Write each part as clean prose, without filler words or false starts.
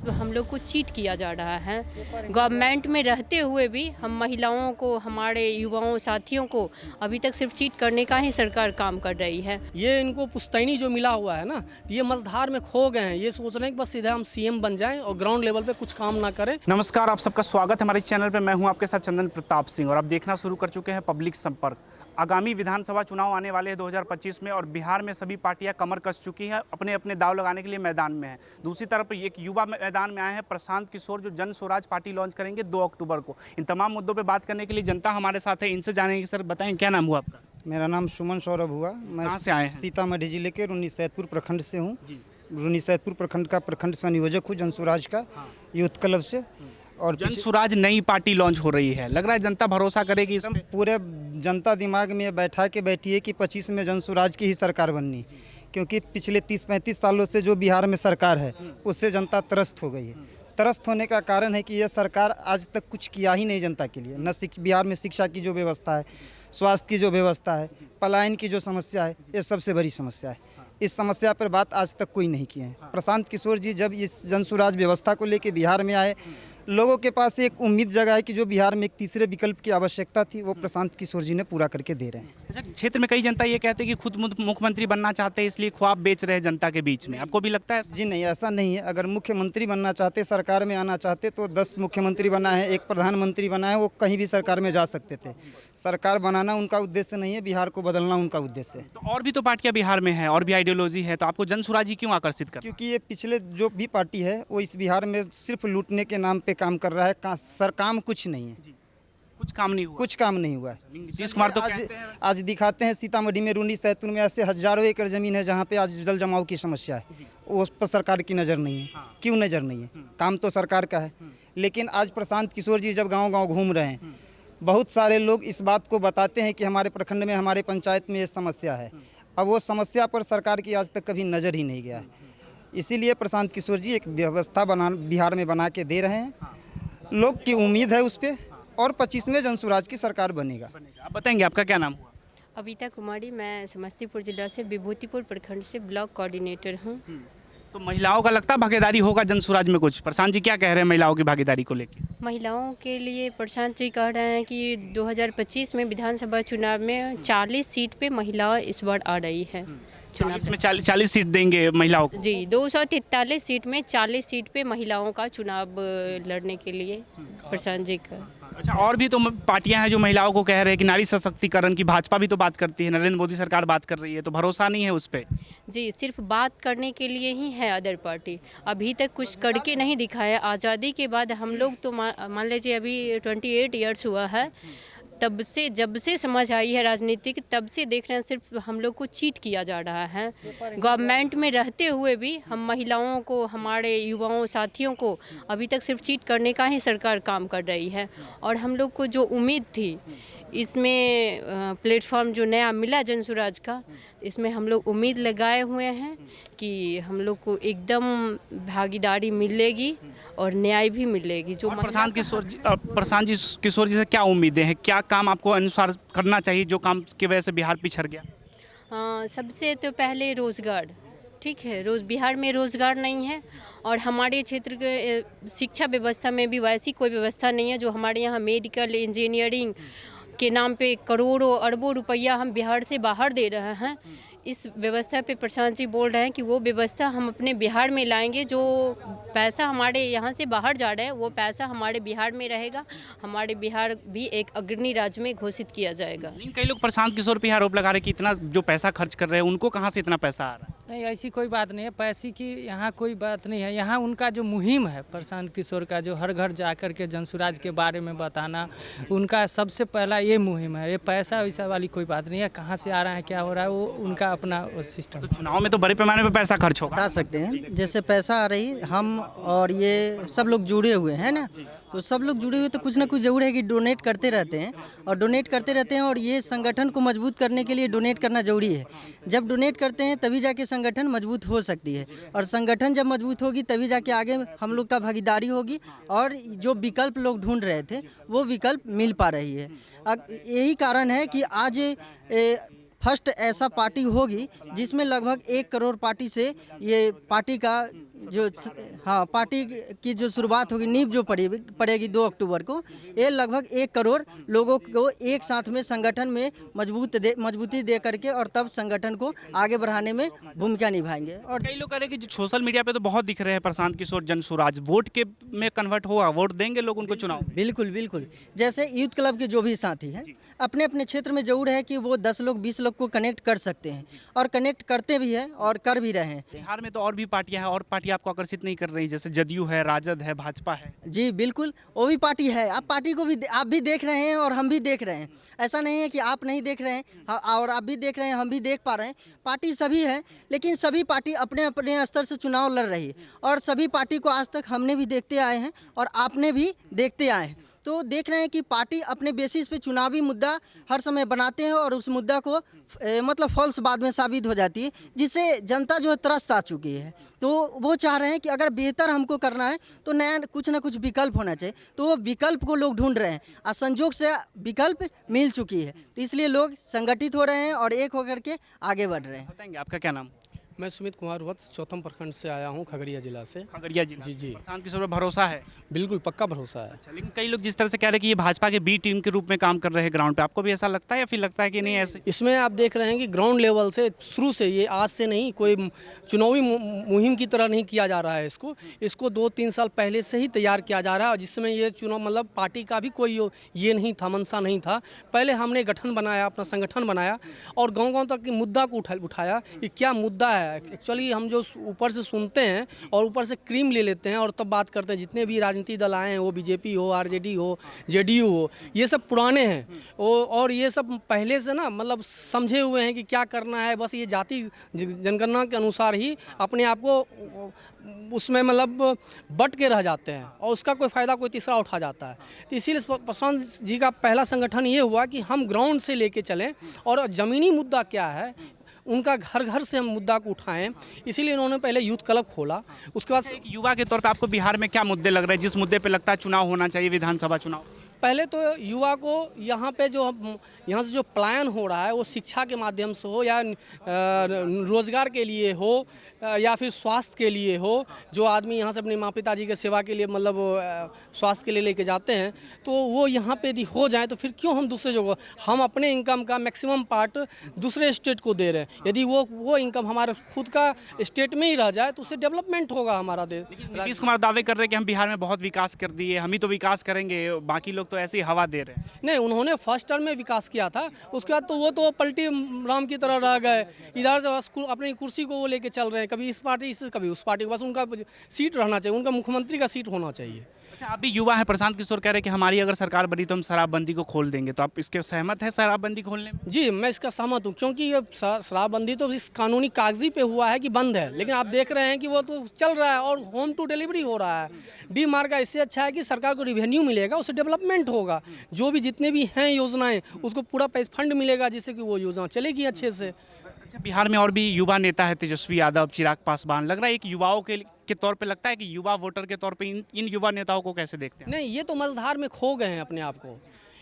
सिर्फ हम लोग को चीट किया जा रहा है। गवर्नमेंट में रहते हुए भी हम महिलाओं को, हमारे युवाओं साथियों को अभी तक सिर्फ चीट करने का ही सरकार काम कर रही है। ये इनको पुश्तैनी जो मिला हुआ है ना, ये मझधार में खो गए हैं। ये सोच रहे हैं कि बस सीधा हम सीएम बन जाएं और ग्राउंड लेवल पे कुछ काम ना करें। नमस्कार, आप सबका स्वागत है हमारे चैनल पे। मैं हूं आपके साथ चंदन प्रताप सिंह और आप देखना शुरू कर चुके हैं पब्लिक संपर्क। आगामी विधानसभा चुनाव आने वाले हैं 2025 में और बिहार में सभी पार्टियां कमर कस चुकी हैं, अपने अपने दाव लगाने के लिए मैदान में हैं। दूसरी तरफ एक युवा मैदान में आए हैं, प्रशांत किशोर, जो जन स्वराज पार्टी लॉन्च करेंगे 2 अक्टूबर को। इन तमाम मुद्दों पर बात करने के लिए जनता हमारे साथ है, इनसे जानेंगे। सर बताएं, क्या नाम हुआ आपका? मेरा नाम सुमन सौरभ हुआ। मैं कहाँ से आए हैं? सीतामढ़ी जिले के रूनी सैदपुर प्रखंड से हूँ। रूनी सैदपुर प्रखंड का प्रखंड संयोजक हूँ जन स्वराज का यूथ क्लब से। और जन स्वराज नई पार्टी लॉन्च हो रही है, लग रहा है जनता भरोसा करेगी इस पे? पूरे जनता दिमाग में बैठा के बैठी है कि 25 में जन स्वराज की ही सरकार बननी, क्योंकि पिछले 30-35 सालों से जो बिहार में सरकार है उससे जनता त्रस्त हो गई है। त्रस्त होने का कारण है कि यह सरकार आज तक कुछ किया ही नहीं जनता के लिए। न बिहार में शिक्षा की जो व्यवस्था है, स्वास्थ्य की जो व्यवस्था है, पलायन की जो समस्या है, ये सबसे बड़ी समस्या है। इस समस्या पर बात आज तक कोई नहीं किए हैं। प्रशांत किशोर जी जब इस जन स्वराज व्यवस्था को लेकर बिहार में आए, लोगों के पास एक उम्मीद जगा है कि जो बिहार में एक तीसरे विकल्प की आवश्यकता थी वो प्रशांत किशोर जी ने पूरा करके दे रहे हैं। अच्छा, क्षेत्र में कई जनता ये कहते हैं कि खुद मुख्यमंत्री बनना चाहते हैं, इसलिए ख्वाब बेच रहे हैं जनता के बीच में। आपको भी लगता है? जी नहीं, ऐसा नहीं है। अगर मुख्यमंत्री बनना चाहते, सरकार में आना चाहते तो 10 मुख्यमंत्री बना है, 1 प्रधानमंत्री बना है, वो कहीं भी सरकार में जा सकते थे। सरकार बनाना उनका उद्देश्य नहीं है, बिहार को बदलना उनका उद्देश्य है। तो और भी तो पार्टियां बिहार में हैं और भी आइडियोलॉजी है, तो आपको जन स्वराज ही क्यों आकर्षित कर? क्योंकि ये पिछले जो भी पार्टी है वो इस बिहार में सिर्फ लूटने के नाम पे काम कर रहा है। सर काम कुछ नहीं है, कुछ काम नहीं हुआ। कुछ काम नहीं हुआ है। नीतीश कुमार तो आज दिखाते हैं सीतामढ़ी में रूनी सैदपुर में ऐसे हजारों एकड़ जमीन है जहाँ पे आज जल जमाव की समस्या है। उस पर सरकार की नज़र नहीं है। क्यों नज़र नहीं है? काम तो सरकार का है। लेकिन आज प्रशांत किशोर जी जब गाँव-गाँव घूम रहे हैं, बहुत सारे लोग इस बात को बताते हैं कि हमारे प्रखंड में, हमारे पंचायत में ये समस्या है। अब वो समस्या पर सरकार की आज तक कभी नज़र ही नहीं गया है। इसीलिए प्रशांत किशोर जी एक व्यवस्था बिहार में बना के दे रहे हैं। लोग की उम्मीद है उस पर, और 25 में जन स्वराज की सरकार बनेगा। आप बताएंगे आपका क्या नाम हुआ? अबिता कुमारी, मैं समस्तीपुर जिला से विभूतिपुर प्रखंड से ब्लॉक कोऑर्डिनेटर हूँ। तो महिलाओं का लगता है भागीदारी होगा जन स्वराज में कुछ? प्रशांत जी क्या कह रहे हैं महिलाओं की भागीदारी को लेकर? महिलाओं के लिए प्रशांत जी कह रहे हैं कि 2025 में विधानसभा चुनाव में 40 सीट पे महिलाएं इस बार आ रही है। 40 में 40 सीट देंगे महिलाओं को? जी, 243 सीट में 40 सीट पे महिलाओं का चुनाव लड़ने के लिए प्रशांत जी का। अच्छा, और भी तो पार्टियां हैं जो महिलाओं को कह रहे हैं कि नारी सशक्तिकरण की। भाजपा भी तो बात करती है, नरेंद्र मोदी सरकार बात कर रही है, तो भरोसा नहीं है उस पर? जी, सिर्फ बात करने के लिए ही है अदर पार्टी, अभी तक कुछ करके नहीं दिखाया। आज़ादी के बाद हम लोग तो मान लीजिए अभी 28 ईयर्स हुआ है, तब से जब से समझ आई है राजनीतिक, तब से देख रहे हैं सिर्फ हम लोग को चीट किया जा रहा है। गवर्नमेंट में रहते हुए भी हम महिलाओं को, हमारे युवाओं साथियों को अभी तक सिर्फ चीट करने का ही सरकार काम कर रही है। और हम लोग को जो उम्मीद थी, इसमें प्लेटफॉर्म जो नया मिला जन स्वराज का, इसमें हम लोग उम्मीद लगाए हुए हैं कि हम लोग को एकदम भागीदारी मिलेगी और न्याय भी मिलेगी। जो प्रशांत किशोर जी से क्या उम्मीदें हैं? क्या काम आपको अनुसार करना चाहिए जो काम की वजह से बिहार पिछड़ गया? सबसे तो पहले रोज़गार, ठीक है, बिहार में रोज़गार नहीं है। और हमारे क्षेत्र के शिक्षा व्यवस्था में भी वैसी कोई व्यवस्था नहीं है। जो हमारे यहाँ मेडिकल इंजीनियरिंग के नाम पे करोड़ों अरबों रुपया हम बिहार से बाहर दे रहे हैं, इस व्यवस्था पे प्रशांत जी बोल रहे हैं कि वो व्यवस्था हम अपने बिहार में लाएंगे। जो पैसा हमारे यहाँ से बाहर जा रहा है वो पैसा हमारे बिहार में रहेगा। हमारे बिहार भी एक अग्रणी राज्य में घोषित किया जाएगा। कई लोग प्रशांत किशोर पे आरोप लगा रहे हैं कि इतना जो पैसा खर्च कर रहे हैं, उनको कहाँ से इतना पैसा आ रहा है? नहीं, ऐसी कोई बात नहीं है। पैसे की यहाँ कोई बात नहीं है। यहाँ उनका जो मुहिम है प्रशांत किशोर का, जो हर घर जाकर के जन स्वराज के बारे में बताना, उनका सबसे पहला ये मुहिम है। ये पैसा वैसा वाली कोई बात नहीं है। कहाँ से आ रहा है, क्या हो रहा है, वो उनका अपना सिस्टम। तो चुनाव में तो बड़े पैमाने पर पैसा खर्च होगा। बता सकते हैं, जैसे पैसा आ रही, हम और ये सब लोग जुड़े हुए हैं ना, तो सब लोग जुड़े हुए तो कुछ ना कुछ जरूर है कि डोनेट करते रहते हैं और डोनेट करते रहते हैं। और ये संगठन को मजबूत करने के लिए डोनेट करना जरूरी है। जब डोनेट करते हैं तभी जाके संगठन मजबूत हो सकती है, और संगठन जब मजबूत होगी तभी जाके आगे हम लोग का भागीदारी होगी और जो विकल्प लोग ढूंढ रहे थे वो विकल्प मिल पा रही है। यही कारण है कि आज फर्स्ट ऐसा पार्टी होगी जिसमें लगभग 1 करोड़ पार्टी से ये पार्टी का जो पार्टी की जो शुरुआत होगी, नींव जो पड़ेगी 2 अक्टूबर को, ये लगभग 1 करोड़ लोगों को एक साथ में संगठन में मजबूती दे करके और तब संगठन को आगे बढ़ाने में भूमिका निभाएंगे। और कई लोग कह रहे हैं कि जो सोशल मीडिया पे तो बहुत दिख रहे हैं प्रशांत किशोर जनसुराज, वोट के में कन्वर्ट होगा, वोट देंगे लोग उनको चुनाव में? बिल्कुल बिल्कुल, जैसे यूथ क्लब के जो भी साथी हैं अपने अपने क्षेत्र में जरूर है कि वो 10 लोग 20 लोग को कनेक्ट कर सकते हैं और कनेक्ट करते भी हैं और कर भी रहे हैं। बिहार में तो और भी पार्टियां हैं, और पार्टियां आपको आकर्षित नहीं कर रही, जैसे जदयू है, राजद है, भाजपा है? जी बिल्कुल, वो भी पार्टी है। आप पार्टी को भी आप भी देख रहे हैं और हम भी देख रहे हैं। ऐसा नहीं है कि आप नहीं देख रहे हैं और आप भी देख रहे हैं, हम भी देख पा रहे हैं। पार्टी सभी है, लेकिन सभी पार्टी अपने अपने स्तर से चुनाव लड़ रही है और सभी पार्टी को आज तक हमने भी देखते आए हैं और आपने भी देखते आए हैं। तो देख रहे हैं कि पार्टी अपने बेसिस पे चुनावी मुद्दा हर समय बनाते हैं और उस मुद्दा को मतलब फॉल्स बाद में साबित हो जाती है, जिससे जनता जो है त्रस्त आ चुकी है। तो वो चाह रहे हैं कि अगर बेहतर हमको करना है तो नया कुछ ना कुछ विकल्प होना चाहिए, तो वो विकल्प को लोग ढूंढ रहे हैं और संजोग से विकल्प मिल चुकी है, तो इसलिए लोग संगठित हो रहे हैं और एक होकर के आगे बढ़ रहे हैं। बताएंगे आपका क्या नाम? मैं सुमित कुमार वत्स, चौथम प्रखंड से आया हूँ, खगड़िया जिला से। खगड़िया जिला? जी। प्रशांत किशोर पर भरोसा है? बिल्कुल पक्का भरोसा है। अच्छा, लेकिन कई लोग जिस तरह से कह रहे हैं कि ये भाजपा के बी टीम के रूप में काम कर रहे हैं ग्राउंड पे, आपको भी ऐसा लगता है या फिर लगता है कि नहीं ऐसे? इसमें आप देख रहे हैं कि ग्राउंड लेवल से शुरू से, ये आज से नहीं, कोई चुनावी मुहिम की तरह नहीं किया जा रहा है। इसको 2-3 साल पहले से ही तैयार किया जा रहा है, और जिसमें ये चुनाव मतलब पार्टी का भी कोई ये नहीं था, मंशा नहीं था। पहले हमने गठन बनाया, अपना संगठन बनाया और गाँव तक मुद्दा को उठाया कि क्या मुद्दा है। एक्चुअली हम जो ऊपर से सुनते हैं और ऊपर से क्रीम ले लेते हैं और तब बात करते हैं। जितने भी राजनीतिक दल आए हैं, वो बीजेपी हो, आरजेडी हो, जेडीयू हो, ये सब पुराने हैं और ये सब पहले से ना मतलब समझे हुए हैं कि क्या करना है। बस ये जाति जनगणना के अनुसार ही अपने आप को उसमें मतलब बट के रह जाते हैं और उसका कोई फ़ायदा कोई तीसरा उठा जाता है। तो इसीलिए प्रशांत जी का पहला संगठन ये हुआ कि हम ग्राउंड से लेके चलें और ज़मीनी मुद्दा क्या है उनका घर घर से हम मुद्दा को उठाएं। इसीलिए उन्होंने पहले यूथ क्लब खोला। उसके बाद एक युवा के तौर पे आपको बिहार में क्या मुद्दे लग रहे हैं जिस मुद्दे पे लगता है चुनाव होना चाहिए, विधानसभा चुनाव? पहले तो युवा को यहाँ पे जो यहाँ से जो पलायन हो रहा है वो शिक्षा के माध्यम से हो या रोजगार के लिए हो या फिर स्वास्थ्य के लिए हो। जो आदमी यहाँ से अपने माँ पिताजी के सेवा के लिए मतलब स्वास्थ्य के लिए लेके जाते हैं, तो वो यहाँ पे यदि हो जाए तो फिर क्यों हम दूसरे जगह, हम अपने इनकम का मैक्सिमम पार्ट दूसरे स्टेट को दे रहे हैं। यदि वो इनकम हमारे खुद का स्टेट में ही रह जाए तो उससे डेवलपमेंट होगा हमारा देश। नीतीश कुमार दावे कर रहे हैं कि हम बिहार में बहुत विकास कर दिए, हम ही तो विकास करेंगे, बाकी लोग तो ऐसी हवा दे रहे हैं। नहीं, उन्होंने फर्स्ट टर्म में विकास किया था, उसके बाद तो वो तो पलटी राम की तरह रह गए। इधर से बस अपनी कुर्सी को वो लेके चल रहे हैं, कभी इस पार्टी से कभी उस पार्टी, बस उनका सीट रहना चाहिए, उनका मुख्यमंत्री का सीट होना चाहिए। अच्छा, आप भी युवा है, प्रशांत किशोर कह रहे हैं कि हमारी अगर सरकार बनी तो हम शराबबंदी को खोल देंगे, तो आप इसके सहमत है शराबबंदी खोलने में? जी, मैं इसका सहमत हूँ, क्योंकि ये शराबबंदी तो इस कानूनी कागजी पे हुआ है कि बंद है, लेकिन आप देख रहे हैं कि वो तो चल रहा है और होम टू डिलीवरी हो रहा है। डी मार्ग का इससे अच्छा है कि सरकार को रिवेन्यू मिलेगा, उससे डेवलपमेंट होगा। जो भी जितने भी हैं योजनाएं, उसको पूरा पैसा फंड मिलेगा जिससे कि वो योजना चलेगी अच्छे से। अच्छा, बिहार में और भी युवा नेता है, तेजस्वी यादव, चिराग पासवान, लग रहा है एक युवाओं के तौर पे लगता है कि युवा वोटर के तौर पे इन युवा नेताओं को कैसे देखते हैं? नहीं, ये तो मझधार में खो गए हैं अपने आप को।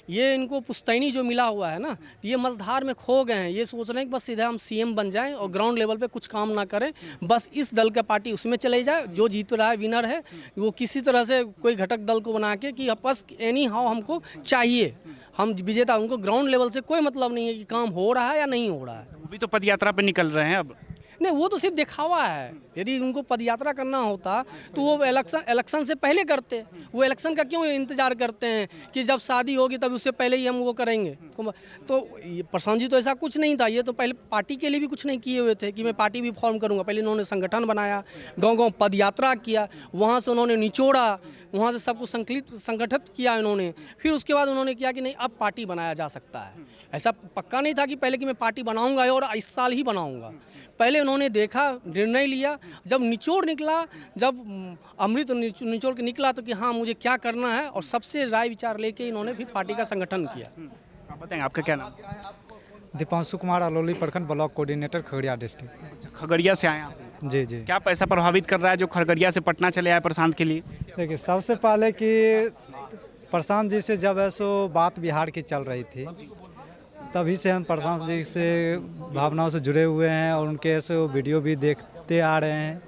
ये इनको पुश्तैनी जो मिला हुआ है ना, ये मझधार में खो गए हैं। ये सोच रहे हैं कि बस सीधा हम सीएम बन जाएं और ग्राउंड लेवल पे कुछ काम ना करें, बस इस दल का पार्टी उसमें चले जाए, जो जीत रहा है विनर है, वो किसी तरह से कोई घटक दल को बना के कि बस एनी हाउ हमको चाहिए, हम विजेता। उनको ग्राउंड लेवल से कोई मतलब नहीं है कि काम हो रहा है या नहीं हो रहा है। वो भी तो पदयात्रा पे निकल रहे हैं अब। नहीं, वो तो सिर्फ दिखावा है। यदि उनको पदयात्रा करना होता तो वो इलेक्शन से पहले करते। वो इलेक्शन का क्यों इंतजार करते हैं कि जब शादी होगी तब उससे पहले ही हम वो करेंगे? तो प्रशांत जी तो ऐसा कुछ नहीं था। ये तो पहले पार्टी के लिए भी कुछ नहीं किए हुए थे कि मैं पार्टी भी फॉर्म करूंगा। पहले उन्होंने संगठन बनाया, गांव-गांव पदयात्रा किया, वहाँ से उन्होंने निचोड़ा, वहाँ से सबको संगठित किया इन्होंने। फिर उसके बाद उन्होंने किया कि नहीं, अब पार्टी बनाया जा सकता है। ऐसा पक्का नहीं था कि पहले कि मैं पार्टी बनाऊंगा और इस साल ही बनाऊंगा। पहले उन्होंने देखा, निर्णय लिया, जब निचोड़ निकला, जब अमृत निचोड़ के निकला तो कि हाँ मुझे क्या करना है, और सबसे राय विचार लेके इन्होंने फिर पार्टी का संगठन किया। आप बताएंगे आपका क्या नाम? दीपांशु कुमार, अलोली प्रखंड block coordinator, Khagaria district. Khagaria से आए आप? जी जी। क्या पैसा प्रभावित कर रहा है जो खगड़िया से पटना चले आए प्रशांत के लिए? देखिए, सबसे पहले कि प्रशांत जी से जब है सो बात बिहार की चल रही थी, तभी से हम प्रशांत जी से भावनाओं से जुड़े हुए हैं और उनके ऐसे वो वीडियो भी देखते आ रहे हैं।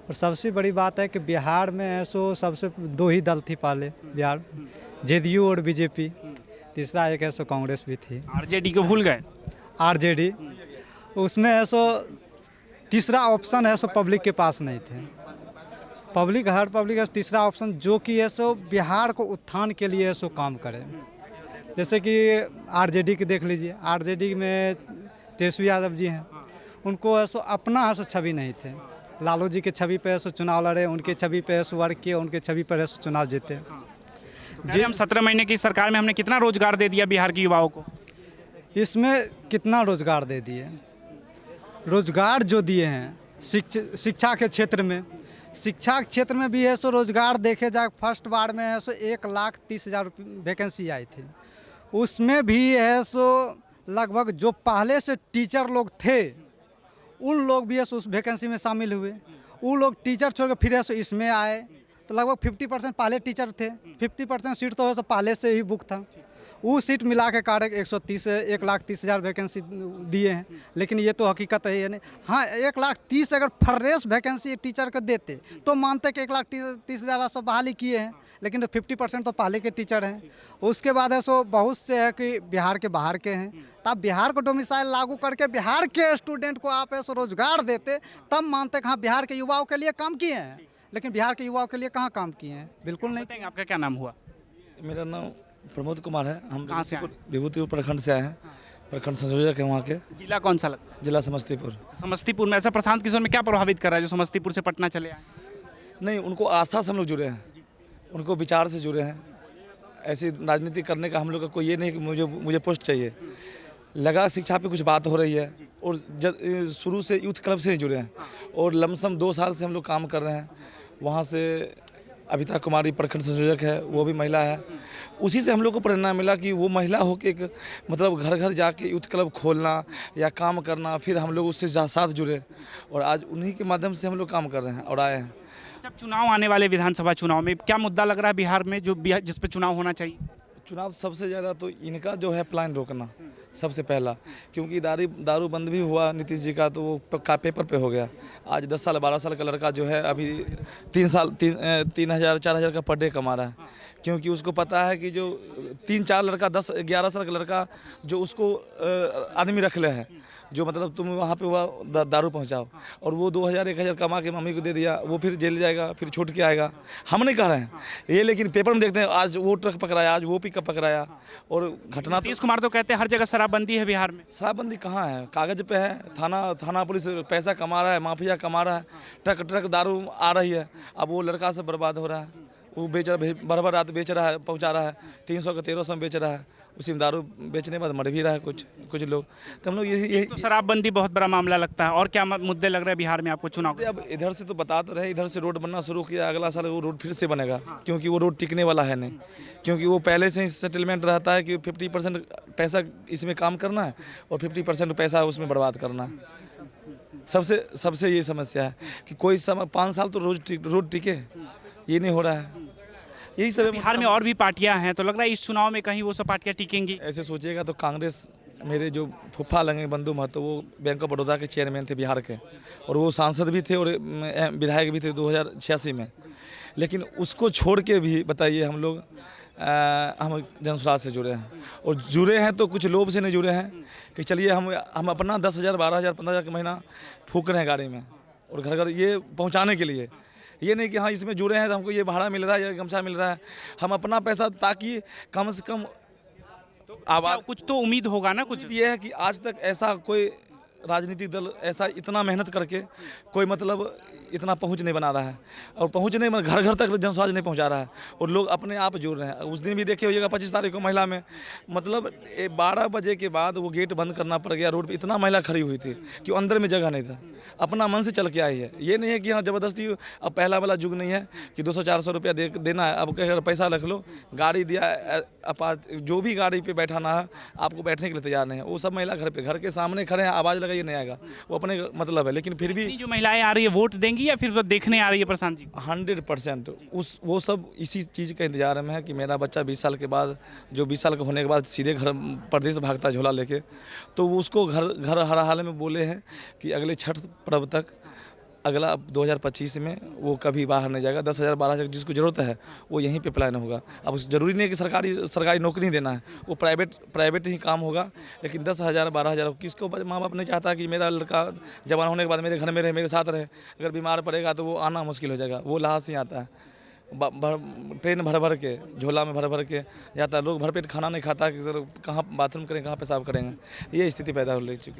और सबसे बड़ी बात है कि बिहार में ऐसो सबसे 2 ही दल थी पहले बिहार, जेडीयू और बीजेपी, तीसरा एक ऐसो कांग्रेस भी थी, आरजेडी को भूल गए। आरजेडी। उसमें ऐसो तीसरा ऑप्शन है सो पब्लिक के पास नहीं थे। पब्लिक है तीसरा ऑप्शन जो कि ऐसो बिहार को उत्थान के लिए ऐसो काम करे। जैसे कि आरजेडी के देख लीजिए, आरजेडी में तेजस्वी यादव जी हैं, उनको ऐसो अपना ऐसो छवि नहीं थे। लालू जी के छवि पे ऐसो चुनाव लड़े, उनके छवि पे ऐसो वर्क किए, उनके छवि पर ऐसो चुनाव जीते। जी, हम 17 महीने की सरकार में हमने कितना रोजगार दे दिया बिहार के युवाओं को? इसमें कितना रोजगार दे दिए, रोजगार जो दिए हैं शिक्षा के क्षेत्र में, शिक्षा के क्षेत्र में भी है सो रोजगार देखे जाए फर्स्ट बार में है सो 1,30,000 वैकेंसी आई थी। उसमें भी है सो लगभग जो पहले से टीचर लोग थे उन लोग भी है सो उस वैकेंसी में शामिल हुए। वो लोग टीचर छोड़ कर फिर है सो इसमें आए, तो लगभग 50% पहले टीचर थे, 50% सीट तो है सो पहले से ही बुक था। वो सीट मिला के कारण 1,30,000 वैकेंसी दिए हैं। लेकिन ये तो हकीकत है नहीं। हाँ, 1,30,000 अगर फ्रेश वैकेंसी टीचर को देते तो मानते कि 1,30,000 सब बहाली किए हैं, लेकिन तो 50% तो पहले के टीचर हैं। उसके बाद है सो बहुत से है कि बिहार के बाहर के हैं। तब बिहार को डोमिसाइल लागू करके बिहार के स्टूडेंट को आप ऐसो रोजगार देते, तब मानते कि हाँ बिहार के युवाओं के लिए काम किए हैं। लेकिन बिहार के युवाओं के लिए कहाँ काम किए हैं? बिल्कुल नहीं। आपका क्या नाम हुआ? मेरा नाम प्रमोद कुमार है। हम कहाँ से आए? विभूतिपुर प्रखंड से आए हैं। प्रखंड संयोजक है वहाँ के। जिला कौन सा लगता है? जिला समस्तीपुर। समस्तीपुर में ऐसा प्रशांत किशोर में क्या प्रभावित कर रहा है जो समस्तीपुर से पटना चले आए? नहीं, उनको आस्था से हम लोग जुड़े हैं, उनको विचार से जुड़े हैं। ऐसी राजनीति करने का हम लोग का कोई ये नहीं कि मुझे पोस्ट चाहिए। लगा शिक्षा पे कुछ बात हो रही है और शुरू से यूथ क्लब से ही जुड़े हैं और लमसम 2 साल से हम लोग काम कर रहे हैं। वहाँ से अभिता कुमारी प्रखंड संयोजक है, वो भी महिला है। उसी से हम लोग को प्रेरणा मिला कि वो महिला हो के एक मतलब घर घर जाके यूथ क्लब खोलना या काम करना, फिर हम लोग उससे साथ जुड़े और आज उन्हीं के माध्यम से हम लोग काम कर रहे हैं और आए हैं। जब चुनाव आने वाले विधानसभा चुनाव में क्या मुद्दा लग रहा है बिहार में जो जिस पे चुनाव होना चाहिए? चुनाव सबसे ज़्यादा तो इनका जो है प्लान रोकना सबसे पहला, क्योंकि दारू बंद भी हुआ नीतीश जी का तो वो पेपर पे हो गया। आज 10 साल 12 साल का लड़का जो है अभी 3,000 4,000 का पर डे कमा रहा है, क्योंकि उसको पता है कि जो 3-4 लड़का 10-11 साल का लड़का जो उसको आदमी रख ले है, जो मतलब तुम वहाँ पे हुआ दारू पहुँचाओ और वो 2,000-1,000 कमा के मम्मी को दे दिया, वो फिर जेल जाएगा, फिर छूट के आएगा। हम नहीं कह रहे हैं ये, लेकिन पेपर में देखते हैं आज वो ट्रक पकड़ाया, आज वो पिकअप पकड़ाया और घटना। नीतीश कुमार तो कहते हैं हर जगह शराबबंदी है बिहार में। शराबबंदी कहाँ है? कागज पे है। थाना पुलिस पैसा कमा रहा है, माफिया कमा रहा है, ट्रक दारू आ रही है। अब वो लड़का से बर्बाद हो रहा है, वो बेच रहा, भर रात बेच रहा है, पहुंचा रहा है, 300 का 1300 में बेच रहा है। उसी में दारू बेचने के बाद मर भी रहा है कुछ लोग। तो हम लोग ये तो शराबबंदी बहुत बड़ा मामला लगता है। और क्या मुद्दे लग रहे हैं बिहार में आपको चुनाव? अब इधर से तो बता तो रहे, इधर से रोड बनना शुरू किया, अगला साल वो रोड फिर से बनेगा, क्योंकि वो रोड टिकने वाला है नहीं, क्योंकि वो पहले से ही सेटलमेंट रहता है कि 50% पैसा इसमें काम करना है और 50% पैसा उसमें बर्बाद करना है। सबसे ये समस्या है कि कोई 5 साल तो रोड टिके, ये नहीं हो रहा है। यही सब बिहार में और भी पार्टियां हैं, तो लग रहा है इस चुनाव में कहीं वो सब पार्टियां टिकेंगी। ऐसे सोचिएगा तो कांग्रेस, मेरे जो फुफ्फा लगे बंधु महतो, वो बैंक ऑफ बड़ौदा के चेयरमैन थे बिहार के और वो सांसद भी थे और विधायक भी थे 2086 में। लेकिन उसको छोड़ के भी बताइए हम लोग हम जनसुराज से जुड़े हैं और जुड़े हैं तो कुछ लोभ से नहीं जुड़े हैं कि चलिए हम अपना 10,000 12,000 15,000 का महीना फूक रहे हैं गाड़ी में और घर घर ये पहुंचाने के लिए। ये नहीं कि हाँ इसमें जुड़े हैं तो हमको ये भाड़ा मिल रहा है या गमछा मिल रहा है। हम अपना पैसा ताकि कम से कम आवाज़, कुछ तो उम्मीद होगा ना। कुछ ये है कि आज तक ऐसा कोई राजनीतिक दल ऐसा इतना मेहनत करके कोई मतलब इतना पहुंच नहीं बना रहा है और पहुंच नहीं, मतलब घर घर तक जनस्वास्थ्य नहीं पहुंचा रहा है और लोग अपने आप जुड़ रहे हैं। उस दिन भी देखे होइएगा 25 तारीख को महिला में मतलब 12 बजे के बाद वो गेट बंद करना पड़ गया। रोड पे इतना महिला खड़ी हुई थी कि अंदर में जगह नहीं था, अपना मन से चल के आई है। ये नहीं है कि हाँ ज़बरदस्ती। अब पहला वाला युग नहीं है कि 200-400 रुपया देना है। अब कह पैसा रख लो, गाड़ी दिया, जो भी गाड़ी पे बैठाना है आपको बैठने के लिए तैयार नहीं है। वो सब महिला घर के सामने खड़े हैं, आवाज़ लगाइए नहीं आएगा, वो अपने मतलब है। लेकिन फिर भी जो महिलाएं आ रही है वोट देंगी आएगी या फिर देखने आ रही है प्रशांत जी? 100% वो सब इसी चीज़ का इंतजार में है कि मेरा बच्चा 20 साल के बाद, जो 20 साल का होने के बाद सीधे घर परदेश भागता है झोला लेके, तो वो उसको घर हर हाल में बोले हैं कि अगले छठ पर्व तक, अगला 2025 में वो कभी बाहर नहीं जाएगा। 10,000 12,000 जिसको ज़रूरत है वो यहीं पे प्लान होगा। अब ज़रूरी नहीं है कि सरकारी नौकरी देना है, वो प्राइवेट ही काम होगा, लेकिन 10,000 12,000 किसको माँ बाप नहीं चाहता कि मेरा लड़का जवान होने के बाद मेरे घर में रहे, मेरे साथ रहे। अगर बीमार पड़ेगा तो वो आना मुश्किल हो जाएगा। वो लाश ही आता है, ट्रेन भर के, झोला में भर के जाता है। लोग भरपेट खाना नहीं खाता कि सर कहाँ बाथरूम करें, कहाँ पेशाब करेंगे, ये स्थिति पैदा हो चुकी है।